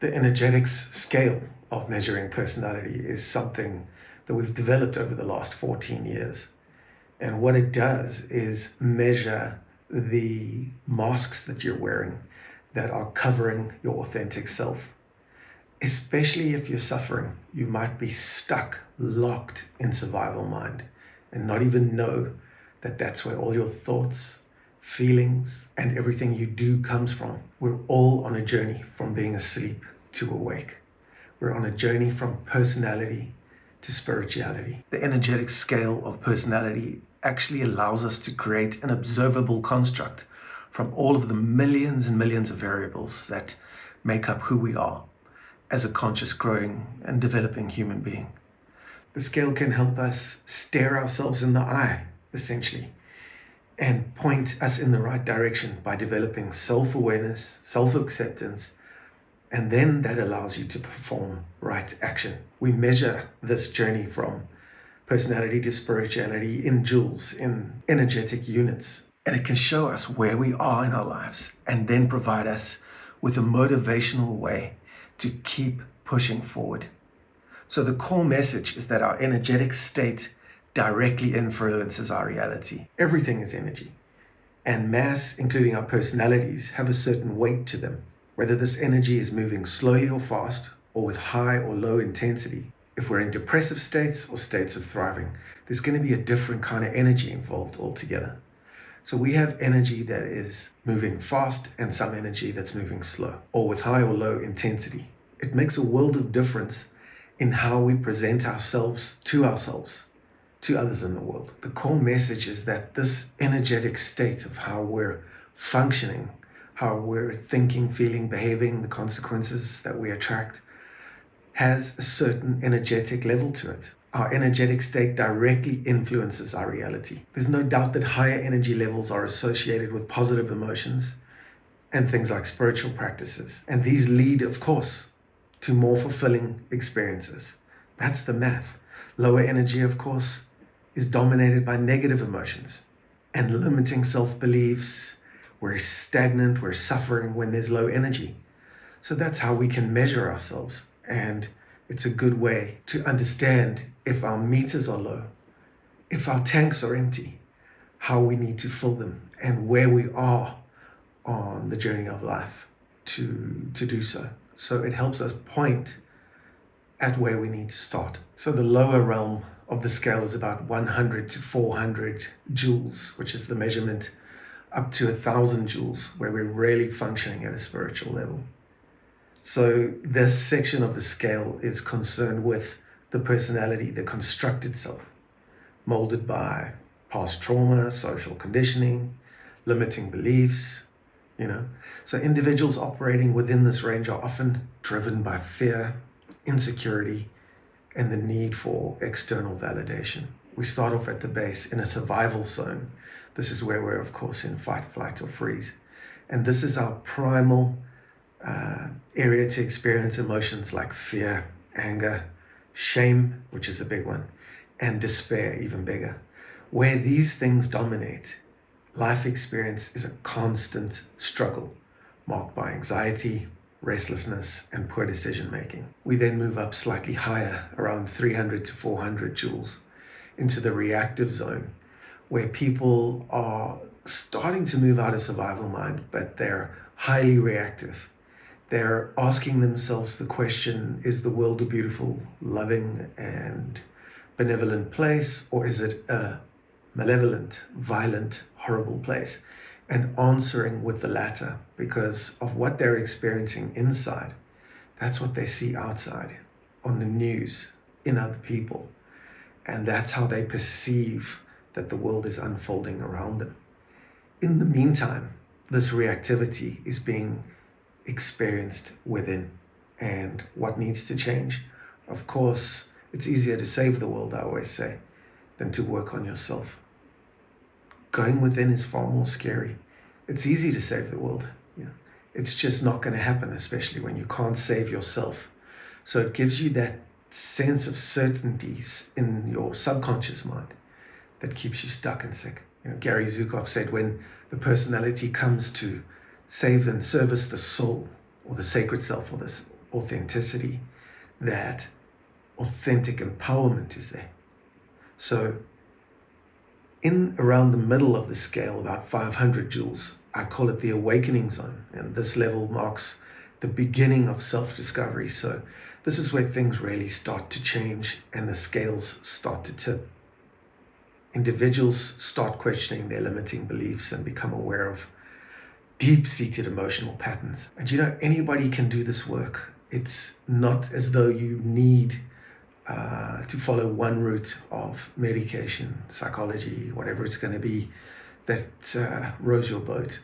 The energetics scale of measuring personality is something that we've developed over the last 14 years. And what it does is measure the masks that you're wearing that are covering your authentic self. Especially if you're suffering, you might be stuck, locked in survival mind and not even know that that's where all your thoughts, feelings, and everything you do comes from. We're all on a journey from being asleep to awake. We're on a journey from personality to spirituality. The energetic scale of personality actually allows us to create an observable construct from all of the millions and millions of variables that make up who we are as a conscious, growing, and developing human being. The scale can help us stare ourselves in the eye, essentially, and point us in the right direction by developing self-awareness, self-acceptance, and then that allows you to perform right action. We measure this journey from personality to spirituality in joules, in energetic units, and it can show us where we are in our lives and then provide us with a motivational way to keep pushing forward. So the core message is that our energetic state directly influences our reality. Everything is energy, and mass, including our personalities, have a certain weight to them. Whether this energy is moving slowly or fast, or with high or low intensity, if we're in depressive states or states of thriving, there's going to be a different kind of energy involved altogether. So we have energy that is moving fast and some energy that's moving slow, or with high or low intensity. It makes a world of difference in how we present ourselves, to others in the world. The core message is that this energetic state of how we're functioning, how we're thinking, feeling, behaving, the consequences that we attract, has a certain energetic level to it. Our energetic state directly influences our reality. There's no doubt that higher energy levels are associated with positive emotions and things like spiritual practices. And these lead, of course, to more fulfilling experiences. That's the math. Lower energy, of course, is dominated by negative emotions and limiting self-beliefs. We're stagnant, we're suffering when there's low energy. So that's how we can measure ourselves. And it's a good way to understand if our meters are low, if our tanks are empty, how we need to fill them, and where we are on the journey of life to do so. So it helps us point at where we need to start. So the lower realm of the scale is about 100 to 400 joules, which is the measurement up to 1,000 joules, where we're really functioning at a spiritual level. So this section of the scale is concerned with the personality, the constructed self, molded by past trauma, social conditioning, limiting beliefs, So individuals operating within this range are often driven by fear, insecurity, and the need for external validation. We start off at the base in a survival zone. This is where we're, of course, in fight, flight, or freeze. And this is our primal area to experience emotions like fear, anger, shame, which is a big one, and despair, even bigger. Where these things dominate, life experience is a constant struggle, marked by anxiety, restlessness, and poor decision making. We then move up slightly higher, around 300 to 400 joules, into the reactive zone, where people are starting to move out of survival mind, but they're highly reactive. They're asking themselves the question, is the world a beautiful, loving, and benevolent place, or is it a malevolent, violent, horrible place? And answering with the latter, because of what they're experiencing inside. That's what they see outside, on the news, in other people. And that's how they perceive that the world is unfolding around them. In the meantime, this reactivity is being experienced within. And what needs to change? Of course, it's easier to save the world, I always say, than to work on yourself. Going within is far more scary. It's easy to save the world. It's just not going to happen, especially when you can't save yourself. So it gives you that sense of certainty in your subconscious mind that keeps you stuck and sick. Gary Zukov said, when the personality comes to save and service the soul, or the sacred self, or this authenticity, that authentic empowerment is there. So in around the middle of the scale, about 500 joules, I call it the awakening zone. And this level marks the beginning of self-discovery. So this is where things really start to change and the scales start to tip. Individuals start questioning their limiting beliefs and become aware of deep-seated emotional patterns. And anybody can do this work. It's not as though you need to follow one route of medication, psychology, whatever it's going to be that rows your boat.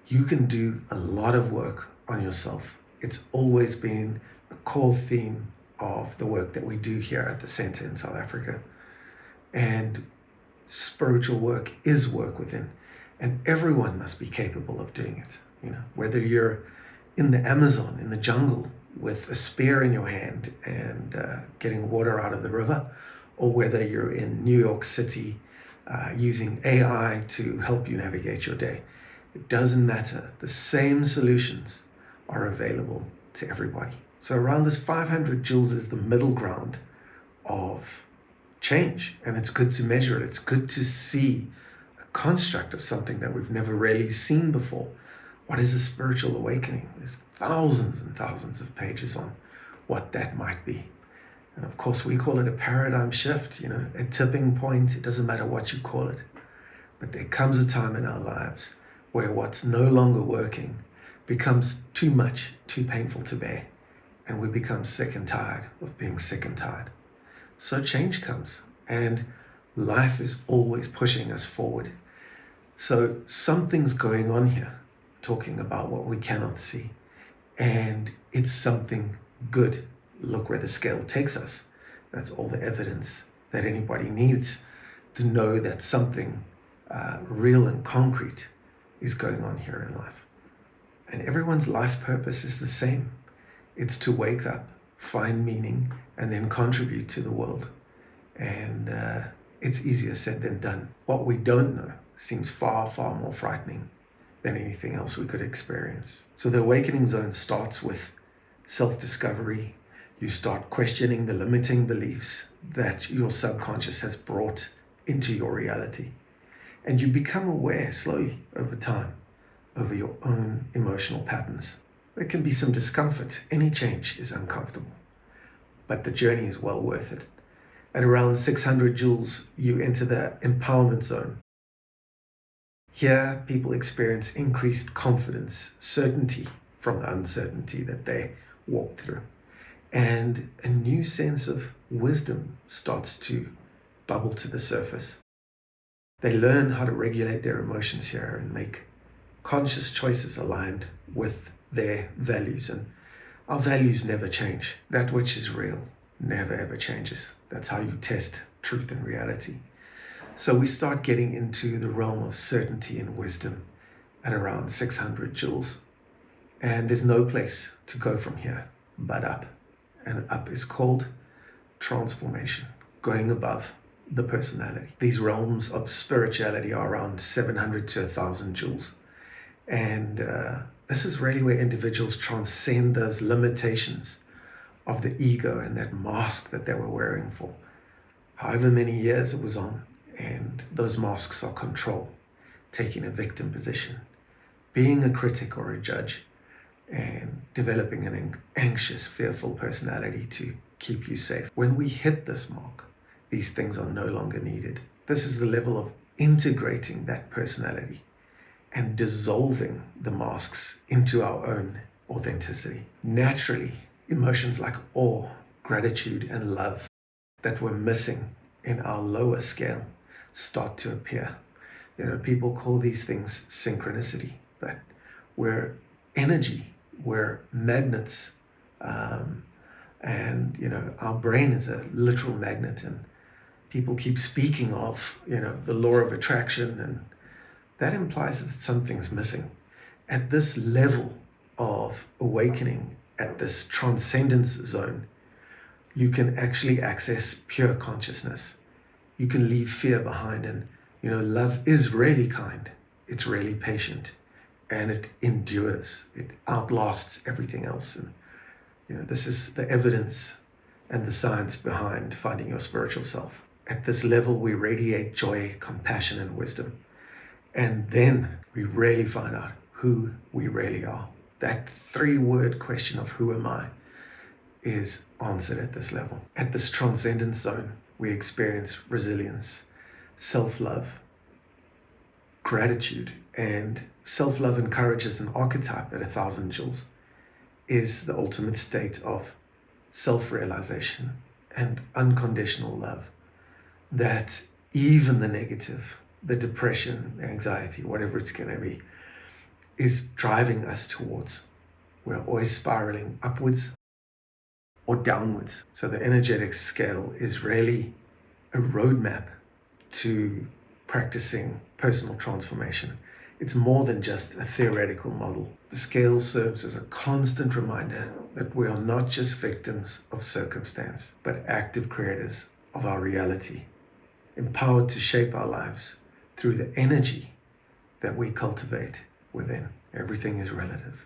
You can do a lot of work on yourself. It's always been a core theme of the work that we do here at the center in South Africa. And spiritual work is work within, and everyone must be capable of doing it. Whether you're in the Amazon, in the jungle, with a spear in your hand and getting water out of the river, or whether you're in New York City using AI to help you navigate your day. It doesn't matter. The same solutions are available to everybody. So around this 500 joules is the middle ground of change, and it's good to measure it. It's good to see a construct of something that we've never really seen before. What is a spiritual awakening? There's thousands and thousands of pages on what that might be. And of course, we call it a paradigm shift, a tipping point. It doesn't matter what you call it. But there comes a time in our lives where what's no longer working becomes too much, too painful to bear. And we become sick and tired of being sick and tired. So change comes, and life is always pushing us forward. So something's going on here, talking about what we cannot see. And it's something good. Look where the scale takes us. That's all the evidence that anybody needs to know that something real and concrete is going on here in life. And everyone's life purpose is the same. It's to wake up, find meaning, and then contribute to the world. And it's easier said than done. What we don't know seems far, far more frightening than anything else we could experience. So the awakening zone starts with self-discovery. You start questioning the limiting beliefs that your subconscious has brought into your reality. And you become aware slowly over time over your own emotional patterns. There can be some discomfort. Any change is uncomfortable, but the journey is well worth it. At around 600 joules, you enter the empowerment zone. Here, people experience increased confidence, certainty from the uncertainty that they walk through. And a new sense of wisdom starts to bubble to the surface. They learn how to regulate their emotions here and make conscious choices aligned with their values. And our values never change. That which is real never ever changes. That's how you test truth and reality. So we start getting into the realm of certainty and wisdom at around 600 joules. And there's no place to go from here but up. And up is called transformation, going above the personality. These realms of spirituality are around 700 to 1,000 joules. And this is really where individuals transcend those limitations of the ego and that mask that they were wearing for however many years it was on. And those masks are control, taking a victim position, being a critic or a judge, and developing an anxious, fearful personality to keep you safe. When we hit this mark, these things are no longer needed. This is the level of integrating that personality and dissolving the masks into our own authenticity. Naturally, emotions like awe, gratitude, and love that were missing in our lower scale start to appear. People call these things synchronicity, but we're energy, we're magnets, and our brain is a literal magnet, and people keep speaking of the law of attraction, and that implies that something's missing. At this level of awakening, at this transcendence zone, you can actually access pure consciousness. You can leave fear behind, and love is really kind, it's really patient, and it endures, it outlasts everything else. And This is the evidence and the science behind finding your spiritual self. At this level, we radiate joy, compassion, and wisdom. And then we really find out who we really are. That 3-word question of who am I is answered at this level. At this transcendence zone, we experience resilience, self-love, gratitude, and self-love and courage as an archetype at 1,000 joules is the ultimate state of self-realization and unconditional love that even the negative, the depression, the anxiety, whatever it's going to be, is driving us towards. We're always spiraling upwards or downwards. So the energetic scale is really a roadmap to practicing personal transformation. It's more than just a theoretical model. The scale serves as a constant reminder that we are not just victims of circumstance, but active creators of our reality, empowered to shape our lives through the energy that we cultivate within. Everything is relative.